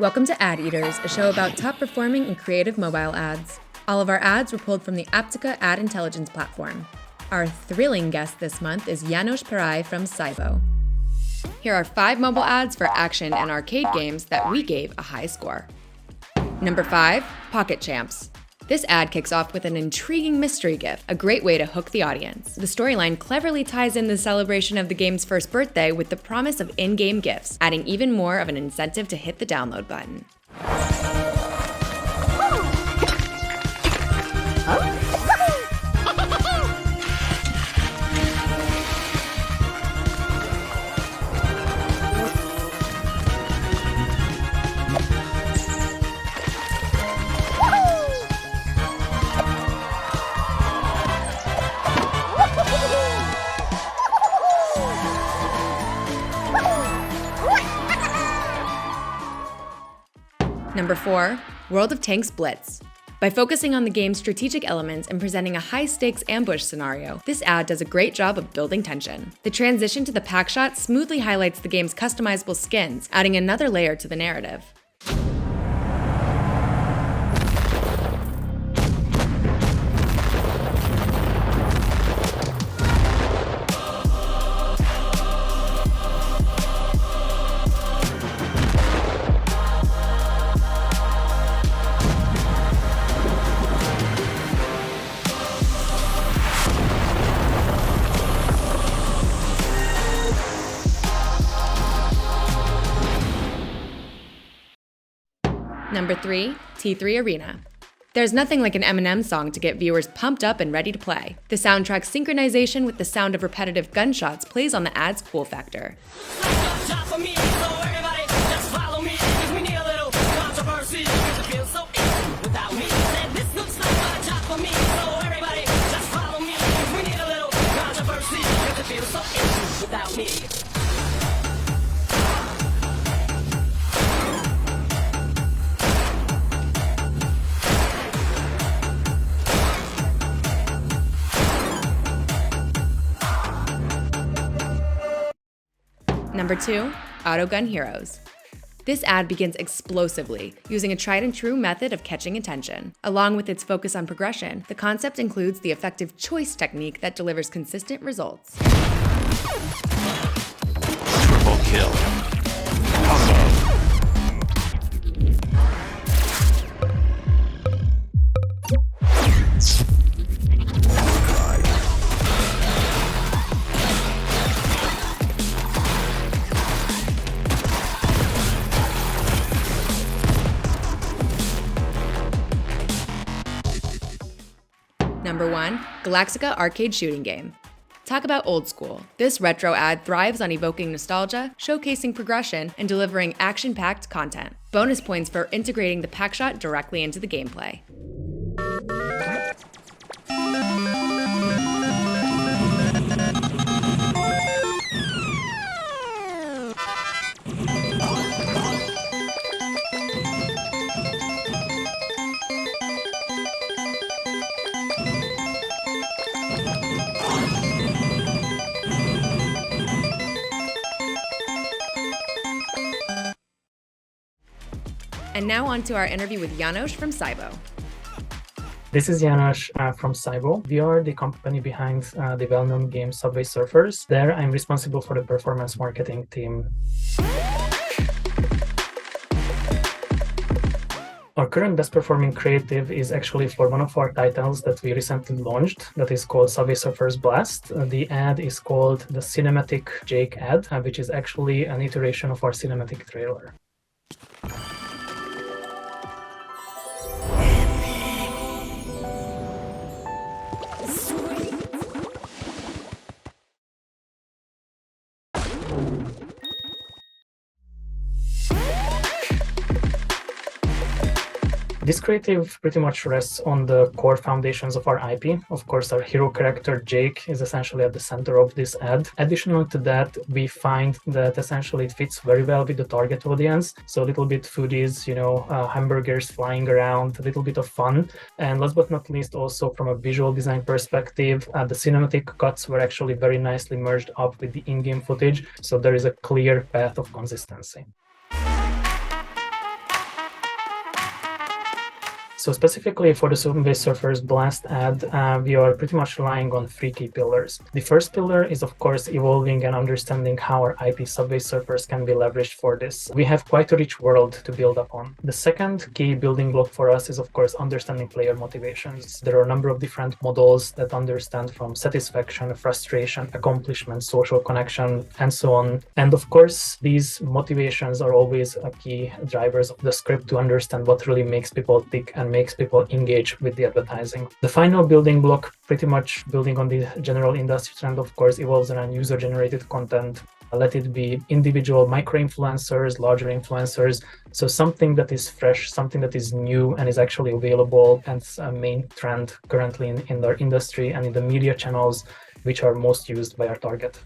Welcome to Ad Eaters, a show about top-performing and creative mobile ads. All of our ads were pulled from the Aptica ad intelligence platform. Our thrilling guest this month is Janos Perei from SYBO. Here are 5 mobile ads for action and arcade games that we gave a high score. Number 5, Pocket Champs. This ad kicks off with an intriguing mystery gift, a great way to hook the audience. The storyline cleverly ties in the celebration of the game's first birthday with the promise of in-game gifts, adding even more of an incentive to hit the download button. Number 4, World of Tanks Blitz. By focusing on the game's strategic elements and presenting a high-stakes ambush scenario, this ad does a great job of building tension. The transition to the pack shot smoothly highlights the game's customizable skins, adding another layer to the narrative. Number 3, T3 Arena. There's nothing like an Eminem song to get viewers pumped up and ready to play. The soundtrack's synchronization with the sound of repetitive gunshots plays on the ad's cool factor. Number 2, Autogun Heroes. This ad begins explosively, using a tried-and-true method of catching attention. Along with its focus on progression, the concept includes the effective choice technique that delivers consistent results. Triple kill. Number 1, Galaxiga arcade shooting game. Talk about old school. This retro ad thrives on evoking nostalgia, showcasing progression, and delivering action-packed content. Bonus points for integrating the pack shot directly into the gameplay. And now on to our interview with Janos from SYBO. This is Janos from SYBO. We are the company behind the well-known game Subway Surfers. There, I'm responsible for the performance marketing team. Our current best-performing creative is actually for one of our titles that we recently launched, that is called Subway Surfers Blast. The ad is called the Cinematic Jake ad, which is actually an iteration of our cinematic trailer. This creative pretty much rests on the core foundations of our IP. Of course, our hero character Jake is essentially at the center of this ad. Additional to that, we find that essentially it fits very well with the target audience. So a little bit foodies, hamburgers flying around, a little bit of fun. And last but not least, also from a visual design perspective, the cinematic cuts were actually very nicely merged up with the in-game footage. So there is a clear path of consistency. So specifically for the Subway Surfers Blast ad, we are pretty much relying on three key pillars. The first pillar is, of course, evolving and understanding how our IP Subway Surfers can be leveraged for this. We have quite a rich world to build upon. The second key building block for us is, of course, understanding player motivations. There are a number of different models that understand from satisfaction, frustration, accomplishment, social connection, and so on. And of course, these motivations are always a key drivers of the script to understand what really makes people tick and makes people engage with the advertising. The final building block, pretty much building on the general industry trend, of course, evolves around user-generated content. Let it be individual micro-influencers, larger influencers. So something that is fresh, something that is new and is actually available, and it's a main trend currently in our industry and in the media channels, which are most used by our target.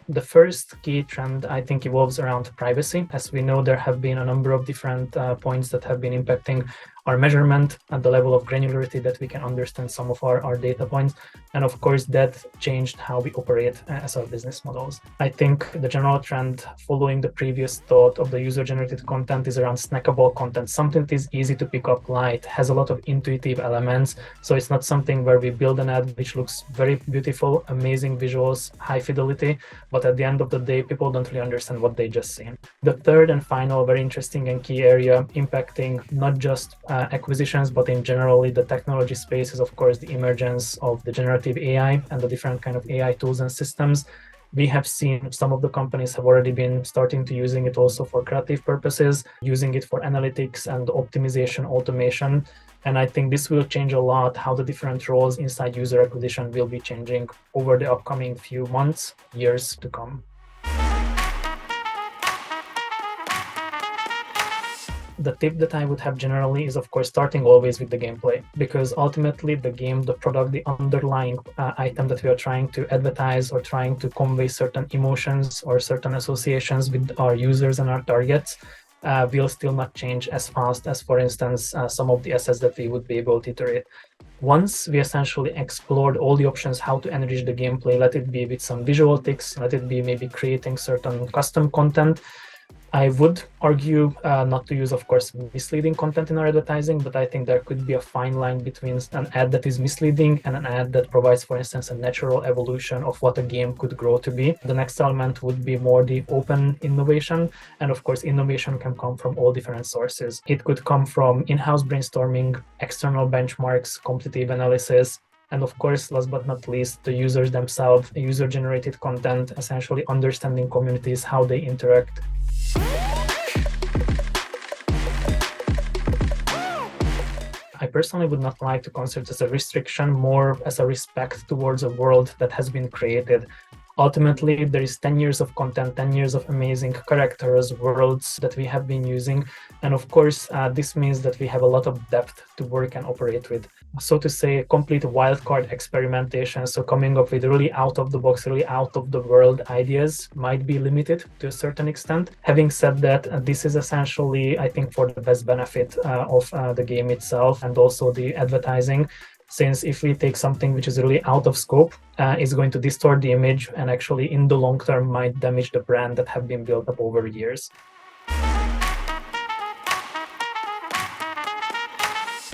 The first key trend, I think, evolves around privacy. As we know, there have been a number of different points that have been impacting our measurement at the level of granularity that we can understand some of our data points. And of course, that changed how we operate as our business models. I think the general trend following the previous thought of the user-generated content is around snackable content, something that is easy to pick up light, has a lot of intuitive elements. So it's not something where we build an ad which looks very beautiful, amazing visuals, high fidelity, but at the end of the day, people don't really understand what they just seen. The third and final very interesting and key area impacting not just acquisitions, but in generally the technology space is, of course, the emergence of the generative AI and the different kind of AI tools and systems. We have seen some of the companies have already been starting to using it also for creative purposes, using it for analytics and optimization, automation. And I think this will change a lot how the different roles inside user acquisition will be changing over the upcoming few months, years to come. The tip that I would have generally is, of course, starting always with the gameplay, because ultimately the game, the product, the underlying item that we are trying to advertise or trying to convey certain emotions or certain associations with our users and our targets will still not change as fast as, for instance, some of the assets that we would be able to iterate. Once we essentially explored all the options how to enrich the gameplay, let it be with some visual tics, let it be maybe creating certain custom content, I would argue not to use, of course, misleading content in our advertising, but I think there could be a fine line between an ad that is misleading and an ad that provides, for instance, a natural evolution of what a game could grow to be. The next element would be more the open innovation. And of course, innovation can come from all different sources. It could come from in-house brainstorming, external benchmarks, competitive analysis, and of course, last but not least, the users themselves, user-generated content, essentially understanding communities, how they interact. I personally would not like to consider it as a restriction, more as a respect towards a world that has been created. Ultimately, there is 10 years of content, 10 years of amazing characters, worlds that we have been using. And of course, this means that we have a lot of depth to work and operate with. So to say, complete wildcard experimentation. So coming up with really out of the box, really out of the world ideas might be limited to a certain extent. Having said that, this is essentially, I think, for the best benefit of the game itself and also the advertising. Since if we take something which is really out of scope, it's going to distort the image and actually in the long term might damage the brand that have been built up over years.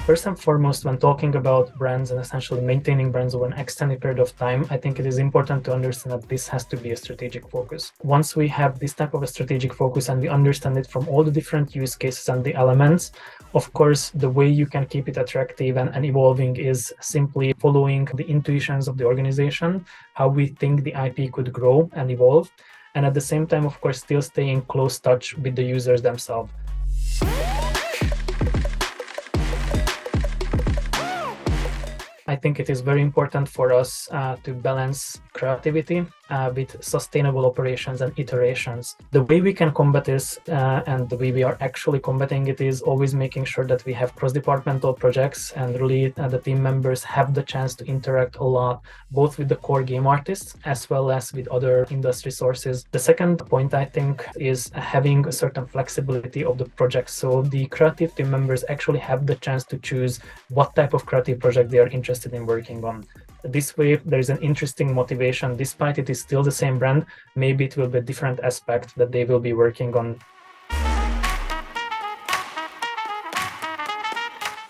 First and foremost, when talking about brands and essentially maintaining brands over an extended period of time, I think it is important to understand that this has to be a strategic focus. Once we have this type of a strategic focus and we understand it from all the different use cases and the elements, of course, the way you can keep it attractive and evolving is simply following the intuitions of the organization, how we think the IP could grow and evolve, and at the same time, of course, still staying in close touch with the users themselves. I think it is very important for us to balance creativity with sustainable operations and iterations. The way we can combat this and the way we are actually combating it is always making sure that we have cross-departmental projects and really the team members have the chance to interact a lot, both with the core game artists as well as with other industry sources. The second point, I think, is having a certain flexibility of the project. So the creative team members actually have the chance to choose what type of creative project they are interested in working on. This way, there is an interesting motivation. Despite it is still the same brand, maybe it will be a different aspect that they will be working on.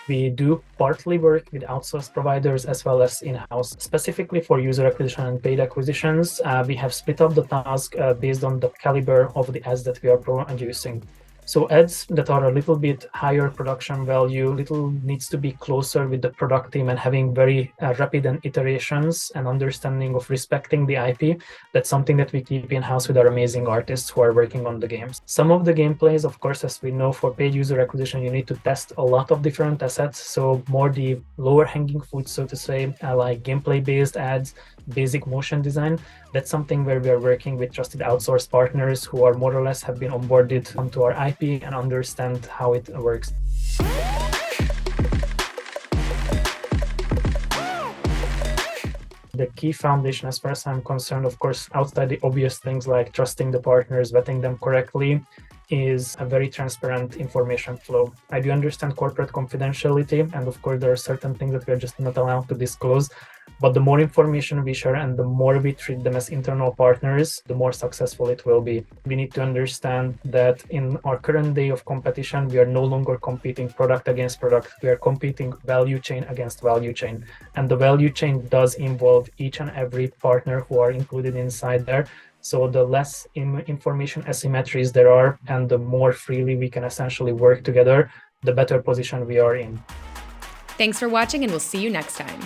We do partly work with outsourced providers as well as in-house. Specifically for user acquisition and paid acquisitions, we have split up the task based on the caliber of the ads that we are producing. So ads that are a little bit higher production value, little needs to be closer with the product team and having very rapid and iterations and understanding of respecting the IP. That's something that we keep in-house with our amazing artists who are working on the games. Some of the gameplays, of course, as we know, for paid user acquisition, you need to test a lot of different assets. So more the lower hanging fruit, so to say, like gameplay-based ads, basic motion design. That's something where we are working with trusted outsourced partners who are more or less have been onboarded onto our IP and understand how it works. The key foundation, as far as I'm concerned, of course, outside the obvious things like trusting the partners, vetting them correctly, is a very transparent information flow. I do understand corporate confidentiality, and of course, there are certain things that we are just not allowed to disclose. But the more information we share and the more we treat them as internal partners, the more successful it will be. We need to understand that in our current day of competition, we are no longer competing product against product. We are competing value chain against value chain. And the value chain does involve each and every partner who are included inside there. So the less information asymmetries there are and the more freely we can essentially work together, the better position we are in. Thanks for watching, and we'll see you next time.